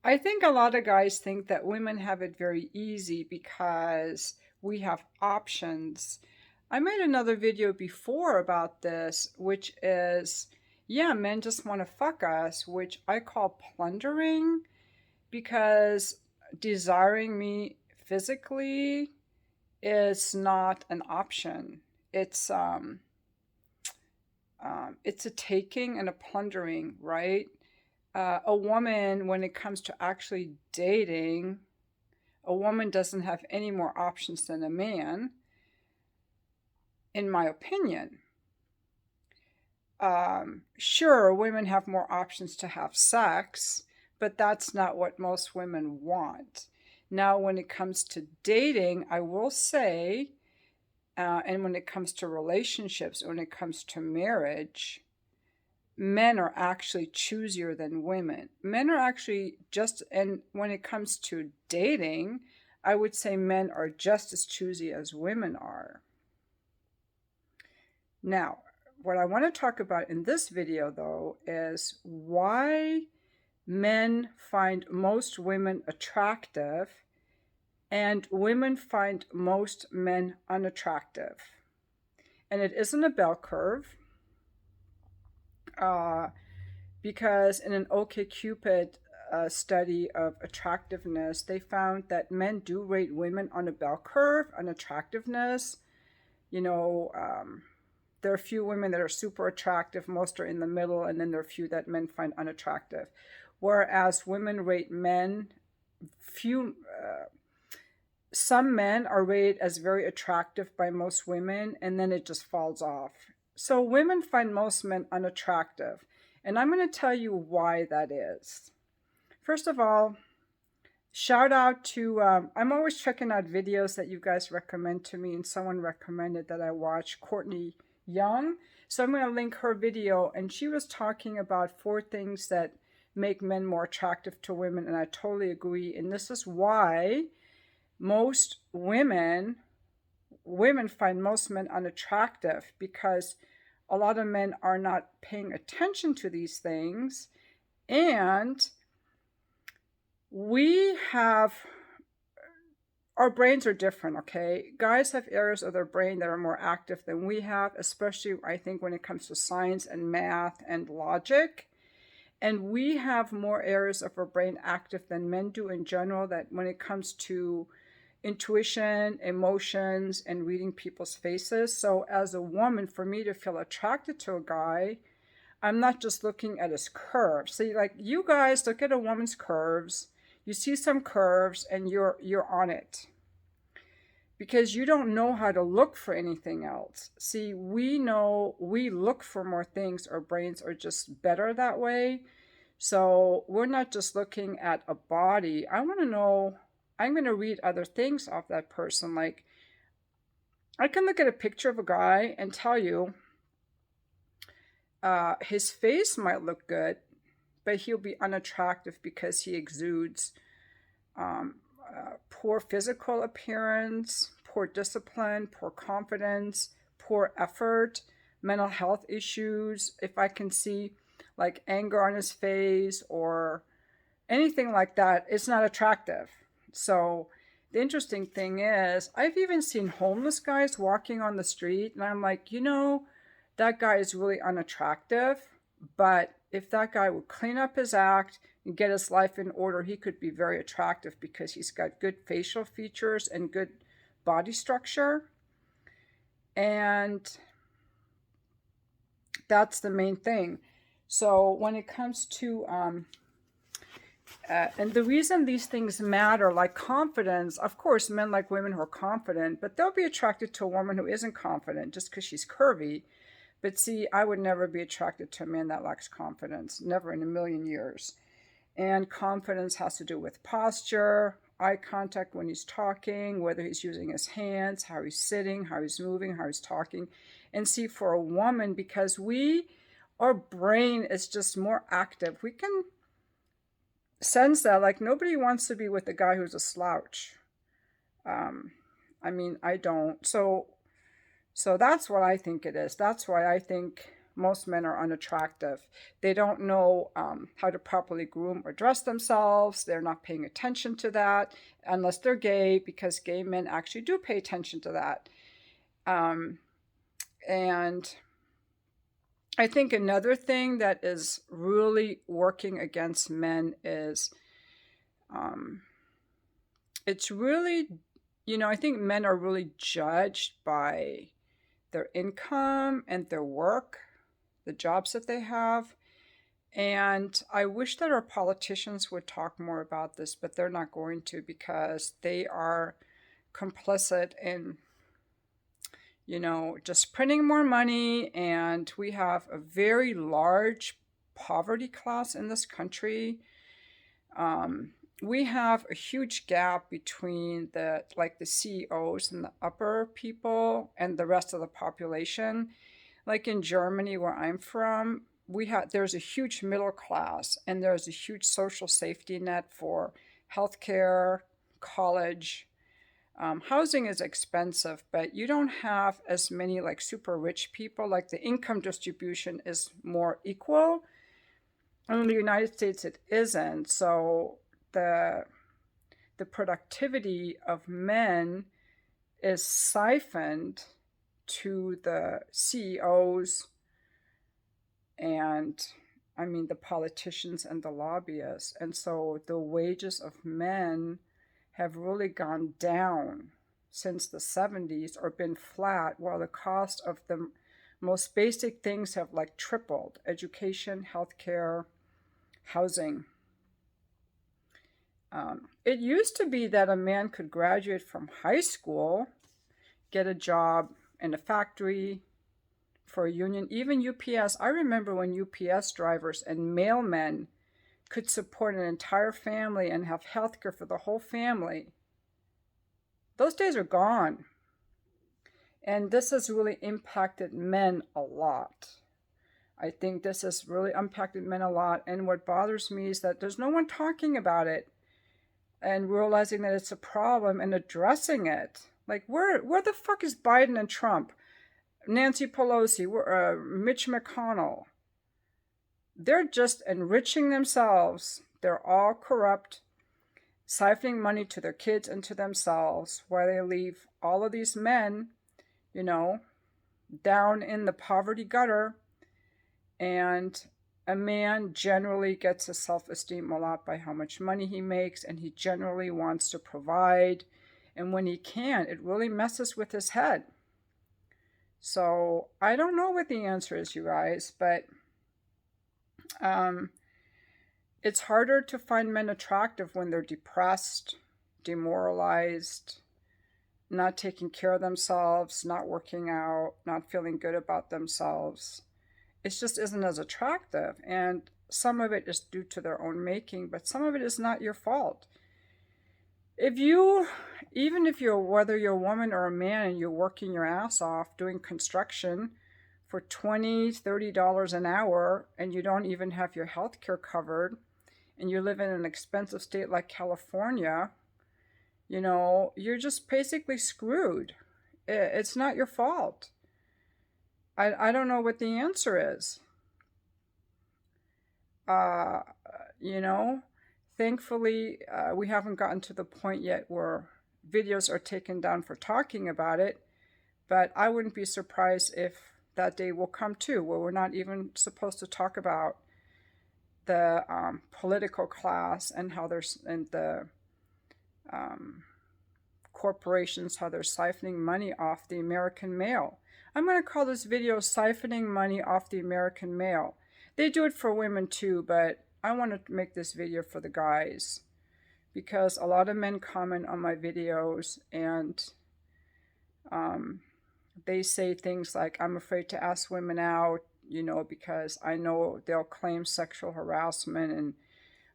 I think a lot of guys think that women have it very easy because we have options. I made another video before about this, which is, yeah, men just want to fuck us, which I call plundering because desiring me physically is not an option. It's um it's a taking and a plundering, right? A woman, when it comes to actually dating, a woman doesn't have any more options than a man, in my opinion. Sure, women have more options to have sex, but that's not what most women want. Now, when it comes to dating, I will say, and when it comes to relationships, when it comes to marriage, men are actually choosier than women. Men are actually just, and when it comes to dating, I would say men are just as choosy as women are. Now, what I want to talk about in this video, though, is why men find most women attractive and women find most men unattractive. And it isn't a bell curve, uh, because in an OkCupid study of attractiveness, they found that men do rate women on a bell curve on attractiveness. You know, there are a few women that are super attractive, most are in the middle, and then there are a few that men find unattractive. Whereas women rate men, few, some men are rated as very attractive by most women, and then it just falls off. So women find most men unattractive. And I'm going to tell you why that is. First of all, shout out to, I'm always checking out videos that you guys recommend to me, and someone recommended that I watch Courtney Young. So I'm going to link her video, and she was talking about 4 things that make men more attractive to women, and I totally agree. And this is why most women find most men unattractive, because a lot of men are not paying attention to these things. And we have, our brains are different, okay? Guys have areas of their brain that are more active than we have, especially I think when it comes to science and math and logic. And we have more areas of our brain active than men do in general, that when it comes to intuition, emotions, and reading people's faces. So as a woman, for me to feel attracted to a guy, I'm not just looking at his curves. See, like, you guys look at a woman's curves, you see some curves, and you're on it. Because you don't know how to look for anything else. See, we know we look for more things. Our brains are just better that way. So we're not just looking at a body. I want to know, I'm going to read other things off that person. Like, I can look at a picture of a guy and tell you his face might look good, but he'll be unattractive because he exudes poor physical appearance, poor discipline, poor confidence, poor effort, mental health issues. If I can see like anger on his face or anything like that, it's not attractive. So the interesting thing is, I've even seen homeless guys walking on the street, and I'm like, that guy is really unattractive, but if that guy would clean up his act and get his life in order, he could be very attractive because he's got good facial features and good body structure. And that's the main thing. So when it comes to and the reason these things matter, like confidence, of course, men like women who are confident, but they'll be attracted to a woman who isn't confident just because she's curvy. But see, I would never be attracted to a man that lacks confidence, never in a million years. And confidence has to do with posture, eye contact when he's talking, whether he's using his hands, how he's sitting, how he's moving, how he's talking. And see, for a woman, because our brain is just more active, we can sense that, like, nobody wants to be with a guy who's a slouch. I mean, I don't. So that's what I think it is. That's why I think Most men are unattractive. They don't know how to properly groom or dress themselves. They're not paying attention to that unless they're gay, because gay men actually do pay attention to that. And I think another thing that is really working against men is it's really, I think men are really judged by their income and their work, the jobs that they have. And I wish that our politicians would talk more about this, but they're not going to, because they are complicit in, just printing more money. And we have a very large poverty class in this country. We have a huge gap between the CEOs and the upper people and the rest of the population. Like in Germany, where I'm from, there's a huge middle class, and there's a huge social safety net for healthcare, college. Housing is expensive, but you don't have as many like super rich people. Like the income distribution is more equal. In the United States, it isn't. So the productivity of men is siphoned to the CEOs and the politicians and the lobbyists. And so the wages of men have really gone down since the 70s, or been flat, while the cost of the most basic things have like tripled: education, healthcare, housing. It used to be that a man could graduate from high school, get a job in a factory, for a union, even UPS. I remember when UPS drivers and mailmen could support an entire family and have health care for the whole family. Those days are gone. And this has really impacted men a lot. I think this has really impacted men a lot. And what bothers me is that there's no one talking about it and realizing that it's a problem and addressing it. Like, where the fuck is Biden and Trump? Nancy Pelosi, Mitch McConnell? They're just enriching themselves. They're all corrupt, siphoning money to their kids and to themselves, while they leave all of these men, down in the poverty gutter. And a man generally gets his self-esteem a lot by how much money he makes, and he generally wants to provide. And when he can't, it really messes with his head. So I don't know what the answer is, you guys, but it's harder to find men attractive when they're depressed, demoralized, not taking care of themselves, not working out, not feeling good about themselves. It just isn't as attractive. And some of it is due to their own making, but some of it is not your fault. Even if whether you're a woman or a man and you're working your ass off doing construction for $20, $30 an hour, and you don't even have your health care covered, and you live in an expensive state like California, you're just basically screwed. It's not your fault. I don't know what the answer is. Thankfully, we haven't gotten to the point yet where videos are taken down for talking about it, but I wouldn't be surprised if that day will come too, where we're not even supposed to talk about the political class and how the corporations, how they're siphoning money off the American male. I'm going to call this video "Siphoning Money Off the American Male." They do it for women too, but I want to make this video for the guys, because a lot of men comment on my videos, and they say things like, "I'm afraid to ask women out, because I know they'll claim sexual harassment." And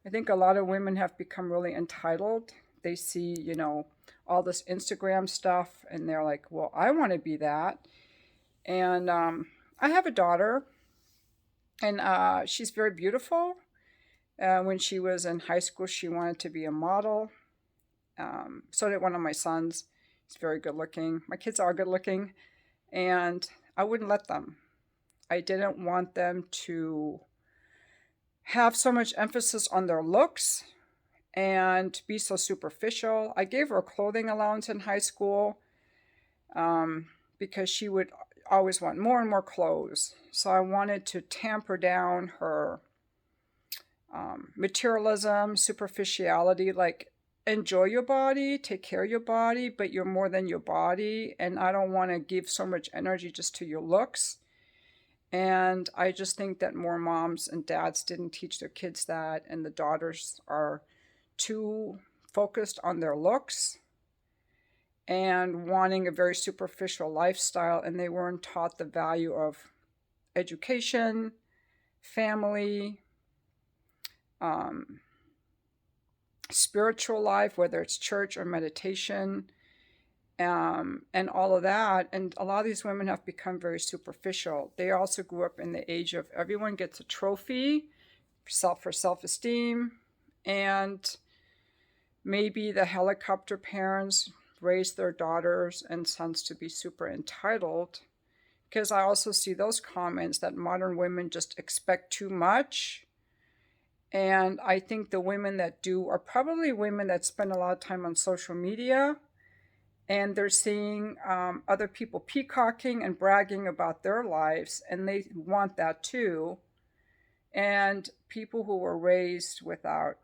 I think a lot of women have become really entitled. They see, all this Instagram stuff, and they're like, well, I want to be that. And I have a daughter, and she's very beautiful. When she was in high school, she wanted to be a model. So did one of my sons. He's very good looking. My kids are good looking, and I wouldn't let them. I didn't want them to have so much emphasis on their looks and be so superficial. I gave her a clothing allowance in high school because she would always want more and more clothes. So I wanted to tamper down her materialism, superficiality, like enjoy your body, take care of your body, but you're more than your body. And I don't want to give so much energy just to your looks. And I just think that more moms and dads didn't teach their kids that, and the daughters are too focused on their looks and wanting a very superficial lifestyle, and they weren't taught the value of education, family, spiritual life, whether it's church or meditation, and all of that. And a lot of these women have become very superficial. They also grew up in the age of everyone gets a trophy for self-esteem, and maybe the helicopter parents raised their daughters and sons to be super entitled, because I also see those comments that modern women just expect too much. And I think the women that do are probably women that spend a lot of time on social media, and they're seeing other people peacocking and bragging about their lives, and they want that too. And people who were raised without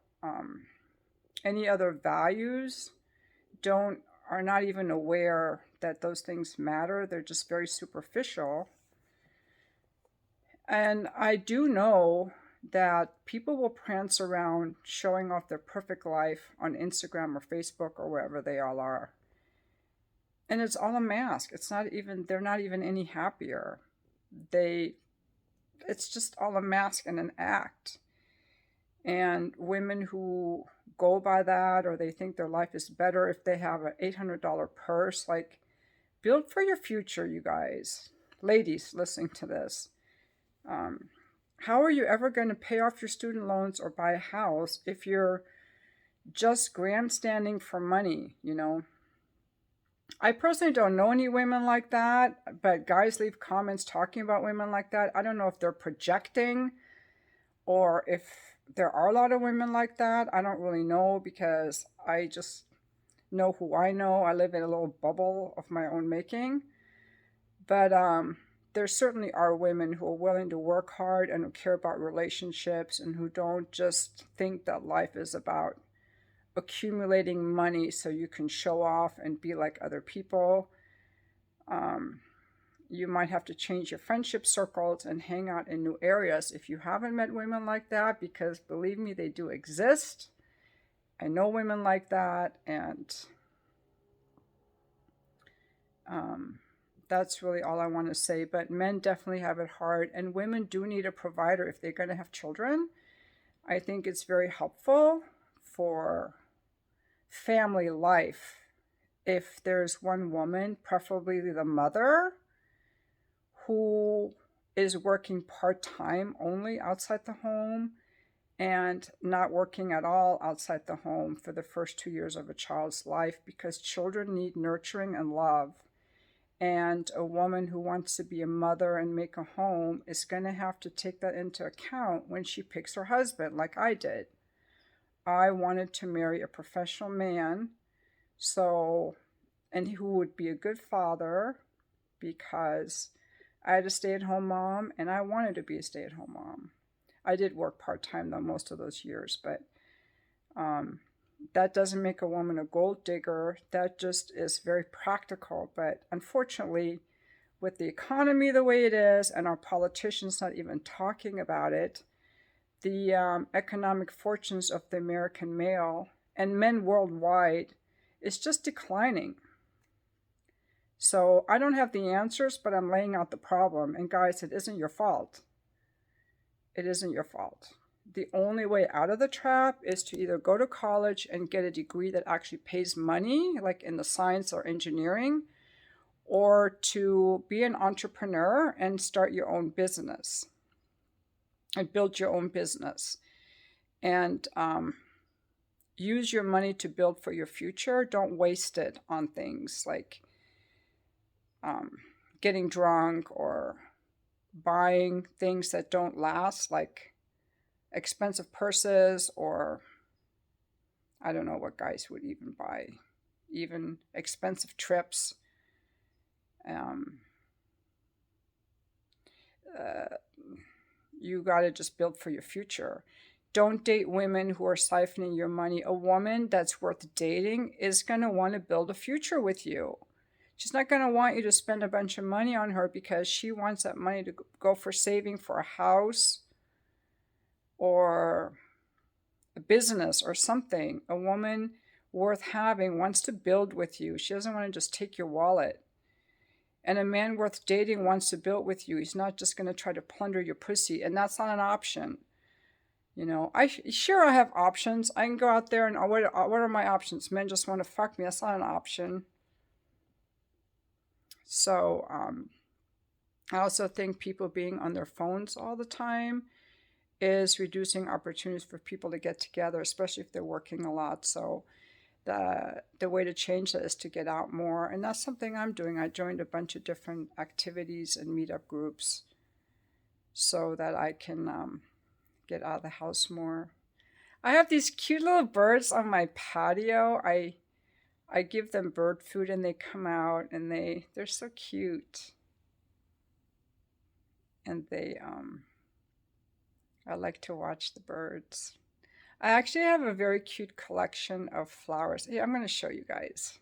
any other values are not even aware that those things matter. They're just very superficial. And I do know that people will prance around showing off their perfect life on Instagram or Facebook or wherever they all are. And it's all a mask. They're not even any happier. It's just all a mask and an act. And women who go by that, or they think their life is better if they have an $800 purse, like, build for your future, you guys. Ladies listening to this. How are you ever going to pay off your student loans or buy a house if you're just grandstanding for money, you know? I personally don't know any women like that, but guys leave comments talking about women like that. I don't know if they're projecting or if there are a lot of women like that. I don't really know, because I just know who I know. I live in a little bubble of my own making. But there certainly are women who are willing to work hard and who care about relationships, and who don't just think that life is about accumulating money so you can show off and be like other people. You might have to change your friendship circles and hang out in new areas if you haven't met women like that, because believe me, they do exist. I know women like that, and that's really all I want to say. But men definitely have it hard, and women do need a provider if they're going to have children. I think it's very helpful for family life if there's one woman, preferably the mother, who is working part-time only outside the home and not working at all outside the home for the first 2 years of a child's life, because children need nurturing and love. And a woman who wants to be a mother and make a home is going to have to take that into account when she picks her husband, like I did. I wanted to marry a professional man, and who would be a good father, because I had a stay-at-home mom, and I wanted to be a stay-at-home mom. I did work part-time, though, most of those years, but that doesn't make a woman a gold digger. That just is very practical. But unfortunately, with the economy the way it is, and our politicians not even talking about it, the economic fortunes of the American male and men worldwide is just declining. So I don't have the answers, but I'm laying out the problem. And guys, it isn't your fault. It isn't your fault. The only way out of the trap is to either go to college and get a degree that actually pays money, like in the science or engineering, or to be an entrepreneur and start your own business and build your own business. And use your money to build for your future. Don't waste it on things like getting drunk or buying things that don't last, like expensive purses, or I don't know what guys would even buy, even expensive trips. Um, uh, you got to just build for your future. Don't date women who are siphoning your money. A woman that's worth dating is going to want to build a future with you. She's not going to want you to spend a bunch of money on her because she wants that money to go for saving for a house or a business or something. A woman worth having wants to build with you. She doesn't want to just take your wallet. And a man worth dating wants to build with you. He's not just going to try to plunder your pussy, and that's not an option. You know, I have options. I can go out there and what are my options? Men just want to fuck me. That's not an option. So I also think people being on their phones all the time is reducing opportunities for people to get together, especially if they're working a lot. So the way to change that is to get out more, and that's something I'm doing. I joined a bunch of different activities and meetup groups so that I can get out of the house more. I have these cute little birds on my patio. I give them bird food and they come out and they're so cute. And I like to watch the birds. I actually have a very cute collection of flowers. Yeah, I'm going to show you guys.